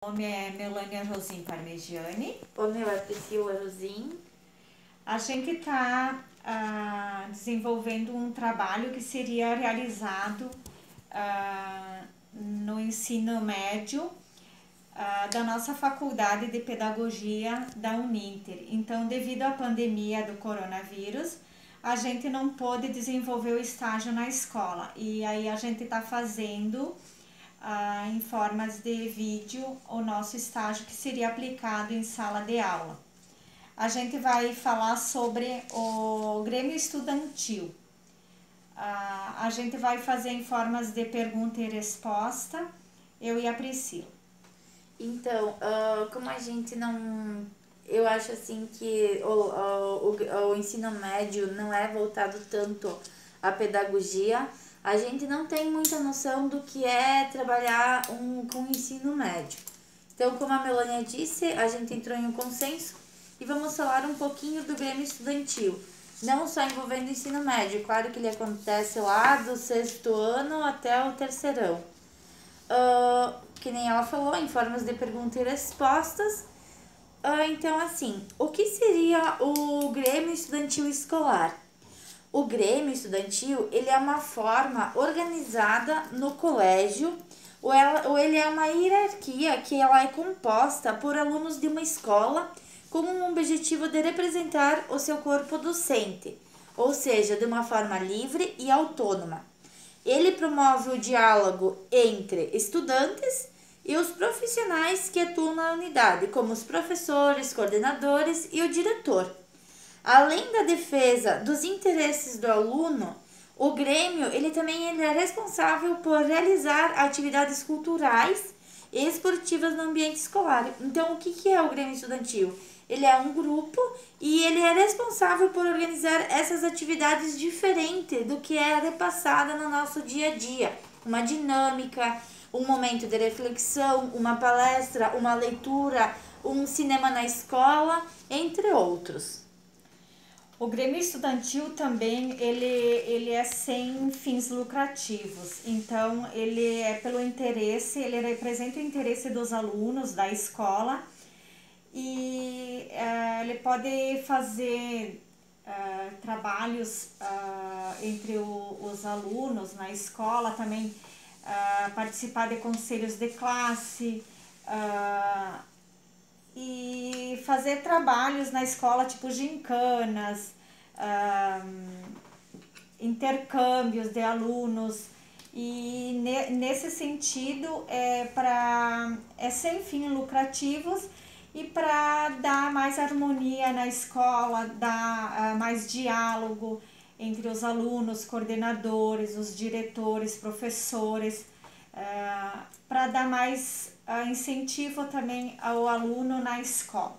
Meu nome é Melania Rosim Parmegiani. O meu é Priscila Rosim. A gente está desenvolvendo um trabalho que seria realizado no ensino médio da nossa Faculdade de Pedagogia da Uninter. Então, devido à pandemia do coronavírus, a gente não pôde desenvolver o estágio na escola. E aí a gente está fazendo em formas de vídeo o nosso estágio que seria aplicado em sala de aula. A gente vai falar sobre o Grêmio Estudantil. A gente vai fazer em formas de pergunta e resposta, eu e a Priscila. Então, como a gente não... Eu acho assim que o ensino médio não é voltado tanto à pedagogia. A gente não tem muita noção do que é trabalhar com o ensino médio. Então, como a Melania disse, a gente entrou em um consenso e vamos falar um pouquinho do Grêmio Estudantil. Não só envolvendo o ensino médio, claro que ele acontece lá do 6º ano até o 3º. Que nem ela falou, em formas de perguntas e respostas. Então, assim, o que seria o Grêmio Estudantil Escolar? O Grêmio Estudantil, ele é uma forma organizada no colégio, ou ele é uma hierarquia que ela é composta por alunos de uma escola com um objetivo de representar o seu corpo docente, ou seja, de uma forma livre e autônoma. Ele promove o diálogo entre estudantes e os profissionais que atuam na unidade, como os professores, coordenadores e o diretor. Além da defesa dos interesses do aluno, o Grêmio ele é responsável por realizar atividades culturais e esportivas no ambiente escolar. Então, o que é o Grêmio Estudantil? Ele é um grupo e ele é responsável por organizar essas atividades diferentes do que é repassada no nosso dia a dia. Uma dinâmica, um momento de reflexão, uma palestra, uma leitura, um cinema na escola, entre outros. O Grêmio Estudantil também, ele é sem fins lucrativos, então ele é pelo interesse, ele representa o interesse dos alunos da escola e ele pode fazer trabalhos entre os alunos na escola, também participar de conselhos de classe, e fazer trabalhos na escola, tipo gincanas, intercâmbios de alunos. E nesse sentido é sem fins lucrativos e para dar mais harmonia na escola, dar mais diálogo entre os alunos, coordenadores, os diretores, professores, para dar mais incentivo também ao aluno na escola.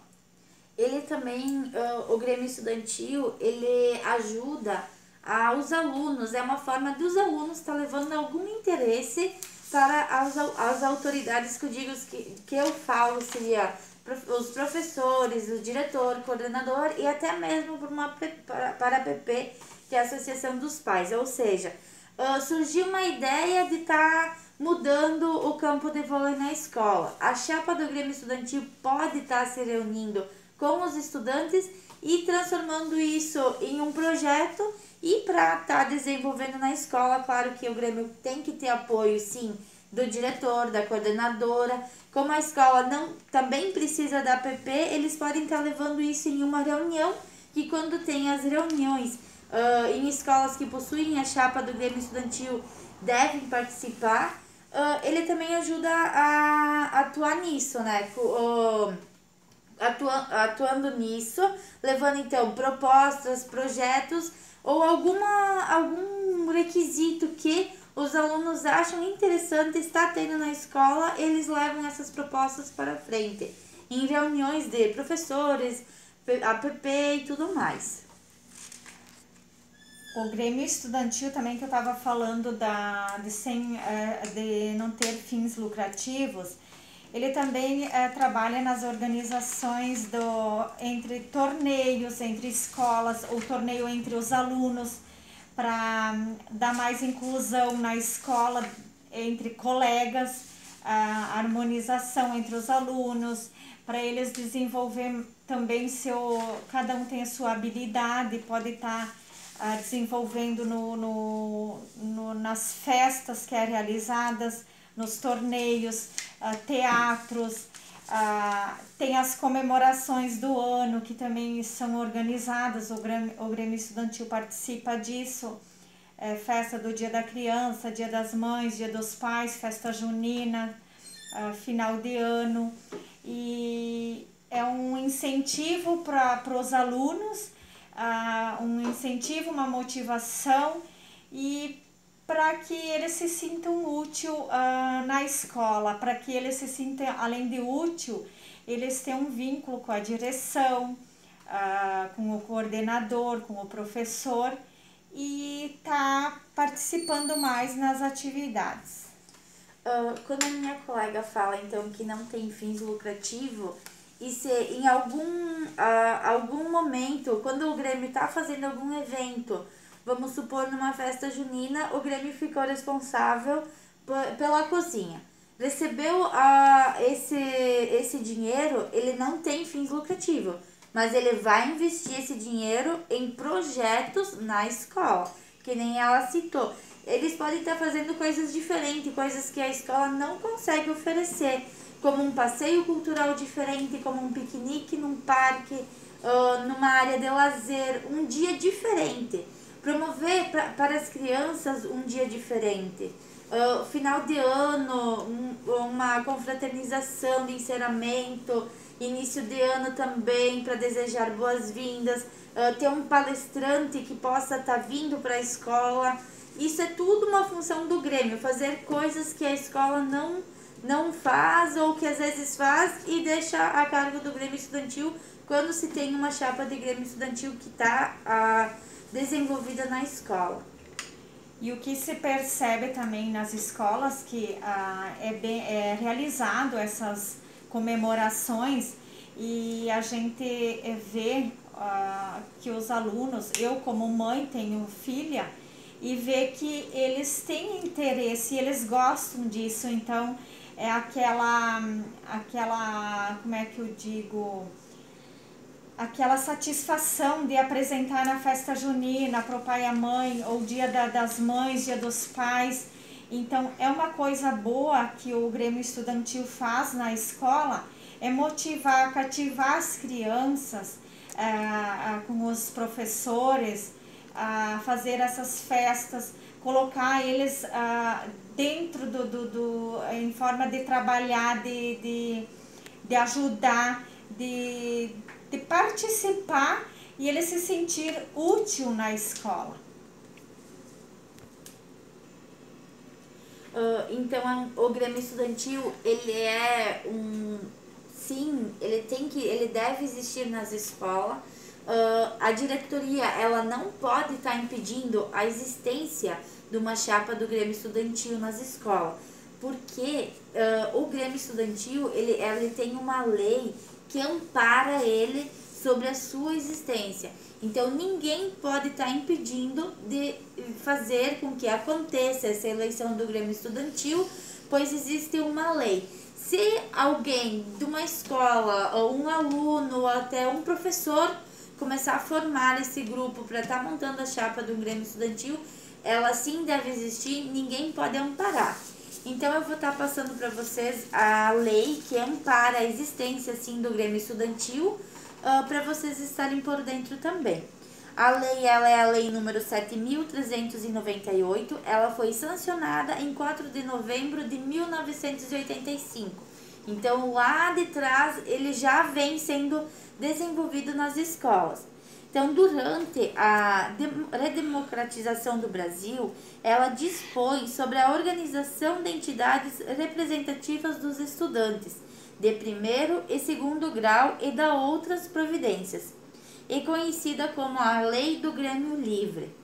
Ele também, o Grêmio Estudantil, ele ajuda aos alunos, é uma forma dos alunos estar levando algum interesse para as autoridades que eu digo, que eu falo, seria os professores, o diretor, o coordenador e até mesmo para a PP, que é a Associação dos Pais. Ou seja, surgiu uma ideia de estar mudando o campo de vôlei na escola. A chapa do Grêmio Estudantil pode estar se reunindo com os estudantes e transformando isso em um projeto e para estar desenvolvendo na escola. Claro que o Grêmio tem que ter apoio, sim, do diretor, da coordenadora. Como a escola também precisa da APP, eles podem estar levando isso em uma reunião, que quando tem as reuniões em escolas que possuem a chapa do Grêmio Estudantil devem participar. Ele também ajuda a atuar nisso, né? Atuando nisso, levando então propostas, projetos ou algum requisito que os alunos acham interessante estar tendo na escola, eles levam essas propostas para frente, em reuniões de professores, APP e tudo mais. O Grêmio Estudantil também que eu estava falando de não ter fins lucrativos, ele também trabalha nas organizações entre torneios, entre escolas, o torneio entre os alunos, para dar mais inclusão na escola entre colegas. a harmonização entre os alunos, para eles desenvolver também cada um tem a sua habilidade, pode estar desenvolvendo nas festas que é realizadas, nos torneios, teatros, tem as comemorações do ano que também são organizadas, o Grêmio Estudantil participa disso, festa do Dia da Criança, Dia das Mães, Dia dos Pais, festa junina, final de ano, e é um incentivo para os alunos, um incentivo, uma motivação e para que eles se sintam úteis na escola, para que eles se sintam, além de útil, eles têm um vínculo com a direção, com o coordenador, com o professor e tá participando mais nas atividades. Quando a minha colega fala, então, que não tem fins lucrativos, e se em algum momento, quando o Grêmio está fazendo algum evento, vamos supor numa festa junina, o Grêmio ficou responsável pela cozinha. Recebeu esse dinheiro, ele não tem fins lucrativos, mas ele vai investir esse dinheiro em projetos na escola, que nem ela citou. Eles podem estar fazendo coisas diferentes, coisas que a escola não consegue oferecer, como um passeio cultural diferente, como um piquenique num parque, numa área de lazer, um dia diferente. Promover para as crianças um dia diferente. Final de ano, uma confraternização de encerramento, início de ano também, para desejar boas-vindas, ter um palestrante que possa estar vindo para a escola. Isso é tudo uma função do Grêmio, fazer coisas que a escola não faz ou que às vezes faz e deixa a cargo do Grêmio Estudantil quando se tem uma chapa de Grêmio Estudantil que está desenvolvida na escola. E o que se percebe também nas escolas que é realizado essas comemorações e a gente vê que os alunos, eu como mãe tenho filha, e vê que eles têm interesse, eles gostam disso, então é aquela, como é que eu digo, aquela satisfação de apresentar na festa junina para o pai e a mãe, ou dia das mães, dia dos pais. Então é uma coisa boa que o Grêmio Estudantil faz na escola, é motivar, cativar as crianças com os professores, a fazer essas festas, colocar eles dentro em forma de trabalhar, de ajudar, de participar e ele se sentir útil na escola. Então o Grêmio Estudantil, ele é sim, ele deve existir nas escolas. A diretoria, ela não pode estar impedindo a existência de uma chapa do Grêmio Estudantil nas escolas, porque o Grêmio Estudantil, ele tem uma lei que ampara ele sobre a sua existência. Então ninguém pode estar impedindo de fazer com que aconteça essa eleição do Grêmio Estudantil, pois existe uma lei. Se alguém de uma escola, ou um aluno, ou até um professor começar a formar esse grupo para estar montando a chapa do Grêmio Estudantil, ela sim deve existir, ninguém pode amparar. Então eu vou estar passando para vocês a lei que ampara a existência sim do Grêmio Estudantil, para vocês estarem por dentro também. A lei, ela é a lei número 7.398, ela foi sancionada em 4 de novembro de 1985. Então lá de trás ele já vem sendo desenvolvido nas escolas. Então, durante a redemocratização do Brasil, ela dispõe sobre a organização de entidades representativas dos estudantes de primeiro e segundo grau e da outras providências, e conhecida como a Lei do Grêmio Livre.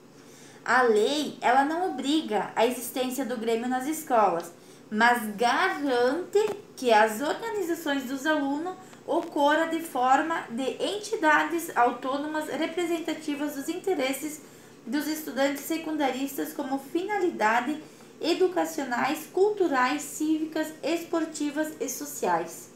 A lei, ela não obriga a existência do Grêmio nas escolas, mas garante que as organizações dos alunos ocorra de forma de entidades autônomas representativas dos interesses dos estudantes secundaristas como finalidade educacionais, culturais, cívicas, esportivas e sociais.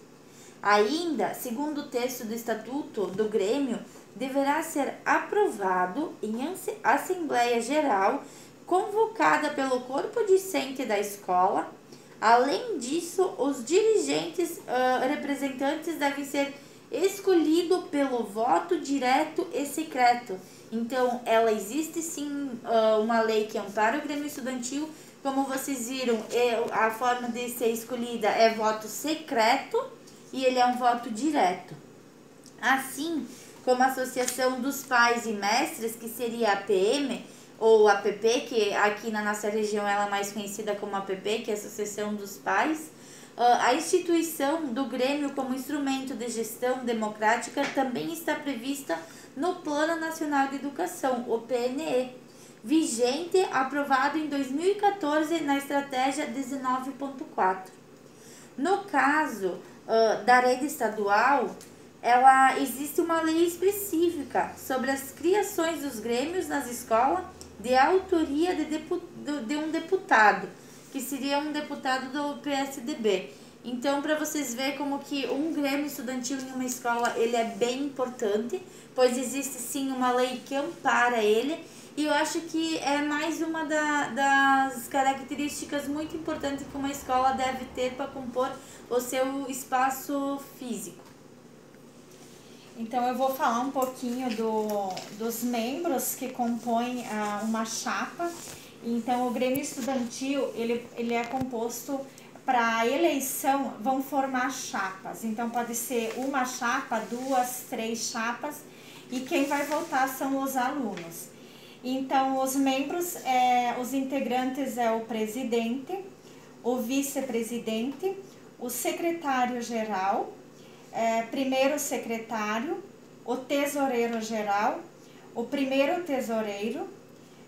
Ainda, segundo o texto do Estatuto do Grêmio, deverá ser aprovado em Assembleia Geral convocada pelo corpo discente da escola. Além disso, os dirigentes representantes devem ser escolhidos pelo voto direto e secreto. Então, ela existe sim uma lei que ampara o Grêmio Estudantil. Como vocês viram, a forma de ser escolhida é voto secreto e ele é um voto direto. Assim como a Associação dos Pais e Mestres, que seria a APM, ou APP, que aqui na nossa região ela é mais conhecida como APP, que é a Associação dos Pais, a instituição do Grêmio como instrumento de gestão democrática também está prevista no Plano Nacional de Educação, o PNE, vigente, aprovado em 2014 na Estratégia 19.4. No caso da rede estadual, existe uma lei específica sobre as criações dos grêmios nas escolas de autoria de um deputado, que seria um deputado do PSDB. Então, para vocês verem como que um grêmio estudantil em uma escola ele é bem importante, pois existe sim uma lei que ampara ele, e eu acho que é mais uma das características muito importantes que uma escola deve ter para compor o seu espaço físico. Então eu vou falar um pouquinho dos membros que compõem uma chapa. Então o Grêmio Estudantil ele é composto para eleição, vão formar chapas. Então pode ser uma chapa, 2, 3 chapas, e quem vai votar são os alunos. Então os membros, os integrantes é o presidente, o vice-presidente, o secretário-geral, primeiro secretário, o tesoureiro-geral, o primeiro tesoureiro,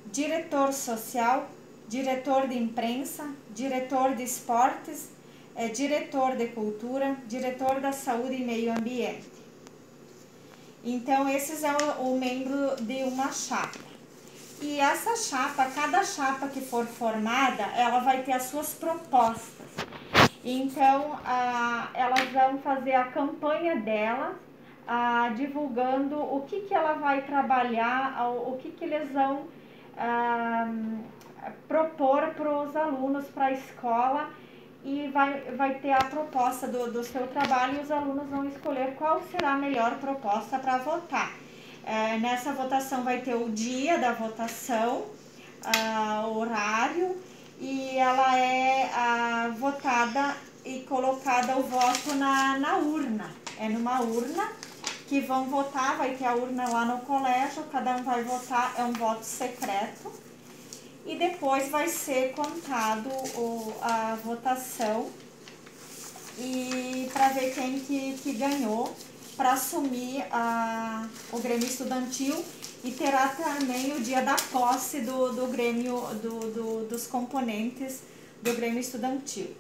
diretor social, diretor de imprensa, diretor de esportes, diretor de cultura, diretor da saúde e meio ambiente. Então, esses é o membro de uma chapa. E essa chapa, cada chapa que for formada, ela vai ter as suas propostas. Então, elas vão fazer a campanha dela, divulgando o que ela vai trabalhar, o que eles vão propor para os alunos, para a escola, e vai ter a proposta do seu trabalho, e os alunos vão escolher qual será a melhor proposta para votar. Nessa votação vai ter o dia da votação, o horário, e ela é votada e colocada o voto na urna. É numa urna que vão votar, vai ter a urna lá no colégio, cada um vai votar, é um voto secreto, e depois vai ser contado a votação e para ver quem que ganhou para assumir o Grêmio Estudantil, e terá também o dia da posse do Grêmio, dos componentes do Grêmio Estudantil.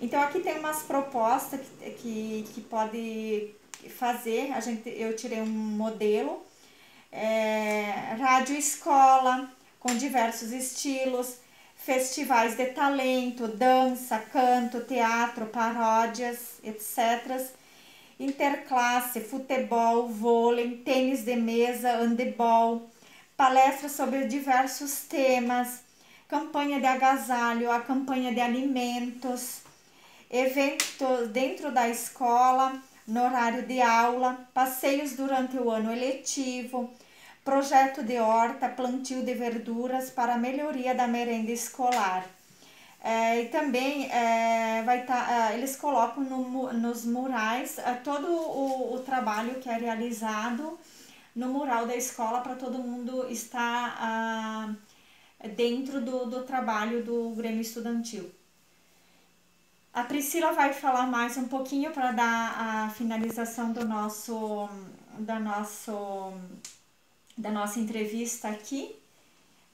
Então aqui tem umas propostas que pode fazer. Eu tirei um modelo, rádio escola, com diversos estilos, festivais de talento, dança, canto, teatro, paródias, etc. Interclasse, futebol, vôlei, tênis de mesa, handebol, palestras sobre diversos temas, campanha de agasalho, a campanha de alimentos, eventos dentro da escola, no horário de aula, passeios durante o ano letivo, projeto de horta, plantio de verduras para a melhoria da merenda escolar. E também eles colocam nos murais todo o trabalho que é realizado no mural da escola, para todo mundo estar dentro do trabalho do Grêmio Estudantil. A Priscila vai falar mais um pouquinho para dar a finalização da nossa entrevista aqui,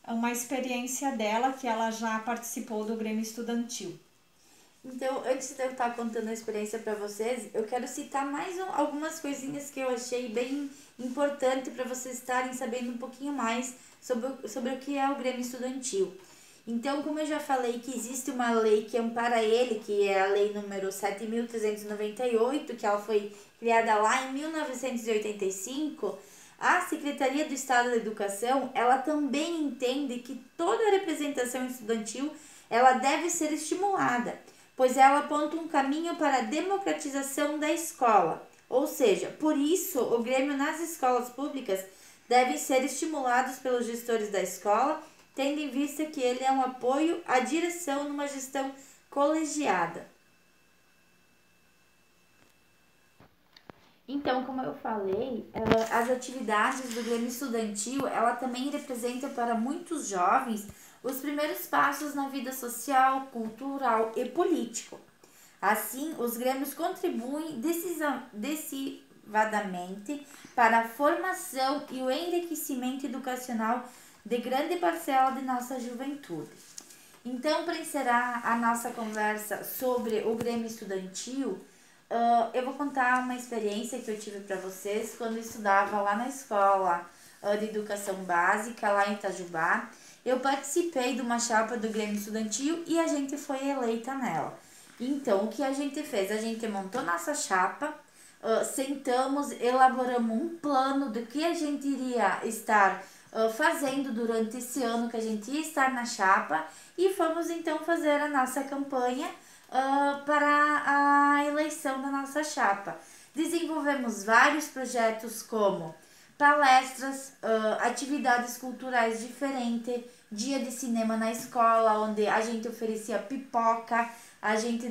uma experiência dela, que ela já participou do Grêmio Estudantil. Então, antes de eu estar contando a experiência para vocês, eu quero citar mais algumas coisinhas que eu achei bem importante para vocês estarem sabendo um pouquinho mais sobre o que é o Grêmio Estudantil. Então, como eu já falei que existe uma lei que ampara ele, que é a lei número 7.398, que ela foi criada lá em 1985, a Secretaria do Estado da Educação, ela também entende que toda a representação estudantil, ela deve ser estimulada, pois ela aponta um caminho para a democratização da escola. Ou seja, por isso, o Grêmio nas escolas públicas devem ser estimulados pelos gestores da escola, tendo em vista que ele é um apoio à direção numa gestão colegiada. Então, como eu falei, as atividades do Grêmio Estudantil, ela também representa para muitos jovens os primeiros passos na vida social, cultural e político. Assim, os grêmios contribuem decisivamente para a formação e o enriquecimento educacional de grande parcela de nossa juventude. Então, para encerrar a nossa conversa sobre o Grêmio Estudantil, eu vou contar uma experiência que eu tive para vocês quando eu estudava lá na escola de educação básica, lá em Itajubá. Eu participei de uma chapa do Grêmio Estudantil e a gente foi eleita nela. Então, o que a gente fez? A gente montou nossa chapa, sentamos, elaboramos um plano do que a gente iria estar fazendo durante esse ano que a gente ia estar na chapa e fomos então fazer a nossa campanha para a eleição da nossa chapa. Desenvolvemos vários projetos como palestras, atividades culturais diferentes, dia de cinema na escola, onde a gente oferecia pipoca, a gente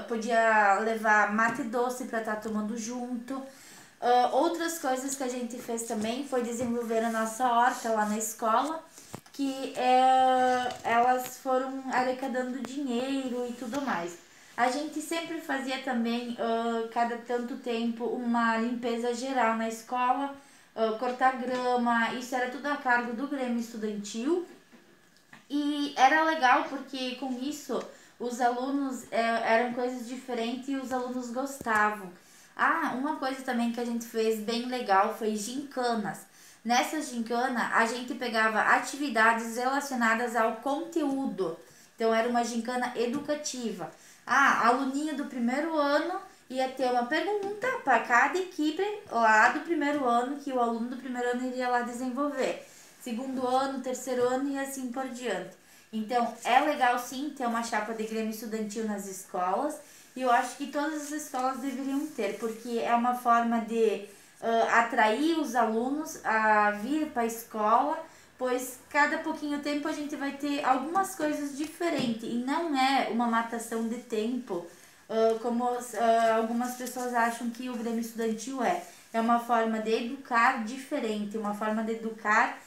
podia levar mate doce para estar tomando junto. Outras coisas que a gente fez também foi desenvolver a nossa horta lá na escola, que elas foram arrecadando dinheiro e tudo mais. A gente sempre fazia também, cada tanto tempo, uma limpeza geral na escola, cortar grama, isso era tudo a cargo do Grêmio Estudantil. E era legal porque com isso os alunos eram coisas diferentes e os alunos gostavam. Uma coisa também que a gente fez bem legal foi gincanas. Nessa gincana, a gente pegava atividades relacionadas ao conteúdo. Então, era uma gincana educativa. A aluninha do primeiro ano ia ter uma pergunta para cada equipe lá do primeiro ano, que o aluno do primeiro ano iria lá desenvolver. Segundo ano, terceiro ano e assim por diante. Então, é legal sim ter uma chapa de Grêmio Estudantil nas escolas. E eu acho que todas as escolas deveriam ter, porque é uma forma de atrair os alunos a vir para a escola, pois cada pouquinho tempo a gente vai ter algumas coisas diferentes e não é uma matação de tempo, como algumas pessoas acham que o Grêmio Estudantil é. É uma forma de educar diferente, uma forma de educar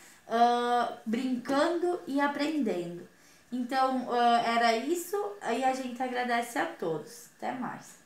brincando e aprendendo. Então, era isso e a gente agradece a todos. Até mais.